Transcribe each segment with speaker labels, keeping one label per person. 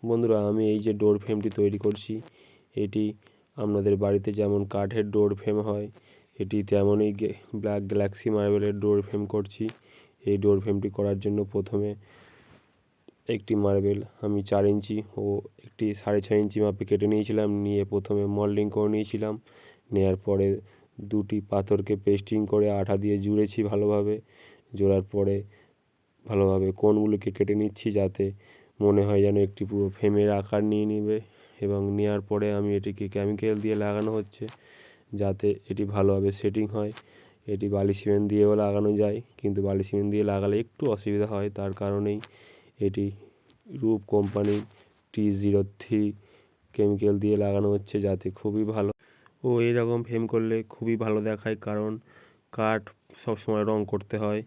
Speaker 1: বন্ধুরা, আমি এই যে ডোর ফ্রেমটি তৈরি করছি, এটি আপনাদের বাড়িতে যেমন কাঠের ডোর ফ্রেম হয়, এটি তেমনই ব্ল্যাক গ্যালাক্সি মার্বেলের ডোর ফ্রেম করছি। এই ডোর ফ্রেমটি করার জন্য প্রথমে একটি মার্বেল আমি 4 ইঞ্চি ও একটি 6.5 ইঞ্চি মাপে কেটে নিয়েছিলাম। নিয়ে প্রথমে মল্ডিং করে নিয়েছিলাম। নেওয়ার পরে দুটি পাথরকে পেস্টিং করে আঠা দিয়ে জুড়েছি ভালোভাবে। জোড়ার পরে ভালোভাবে কোণগুলিকে কেটে নিচ্ছি, যাতে মনে হয় যেন একটি পুরো ফ্রেমের আকার নিয়ে নেবে। এবং নেওয়ার পরে আমি এটিকে কেমিক্যাল দিয়ে লাগানো হচ্ছে, যাতে এটি ভালোভাবে সেটিং হয়। এটি বালি সিমেন্ট দিয়েও লাগানো যায়, কিন্তু বালি সিমেন্ট দিয়ে লাগালে একটু অসুবিধা হয়। তার কারণেই এটি রূপ কোম্পানির T03 কেমিক্যাল দিয়ে লাগানো হচ্ছে, যাতে খুবই ভালো ও এইরকম ফ্রেম করলে খুবই ভালো দেখায়। কারণ কাঠ সবসময় রং করতে হয়,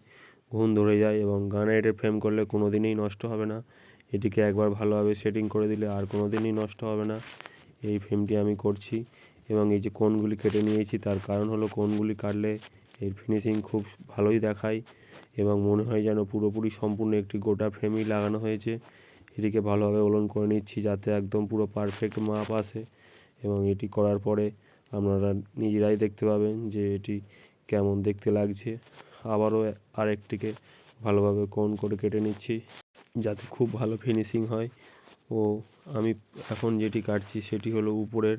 Speaker 1: ঘুণ ধরে যায়, এবং গ্রানাইটের ফ্রেম করলে কোনো দিনই নষ্ট হবে না। এটিকে একবার ভালোভাবে সেটিং করে দিলে আর কোনো দিনই নষ্ট হবে না। এই ফ্রেমটি আমি করছি। এবং এই যে কোণগুলি কেটে নিয়েছি, তার কারণ হলো কোণগুলি কাটলে এর ফিনিশিং খুব ভালোই দেখায় এবং মনে হয় যেন পুরোপুরি সম্পূর্ণ একটি গোটা ফ্রেমই লাগানো হয়েছে। এটিকে ভালোভাবে ওলন করে নিচ্ছি, যাতে একদম পুরো পারফেক্ট মাপ আসে। এবং এটি করার পরে আপনারা নিজেরাই দেখতে পাবেন যে এটি কেমন দেখতে লাগছে। আবারও আরেকটিকে ভালোভাবে কোণ করে কেটে নিচ্ছি, যাতে খুব ভালো ফিনিশিং হয়। ও আমি এখন যেটি কাটছি সেটি হলো উপরের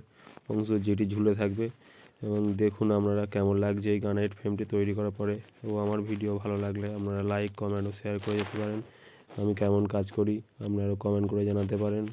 Speaker 1: অংশ, যেটি ঝুলে থাকবে। এবং দেখুন আপনারা কেমন লাগছে এই গ্রানাইট ফ্রেমটি তৈরি করার পরে। ও আমার ভিডিও ভালো লাগলে আপনারা লাইক, কমেন্ট ও শেয়ার করে যেতে পারেন। আমি কেমন কাজ করি আপনারাও কমেন্ট করে জানাতে পারেন।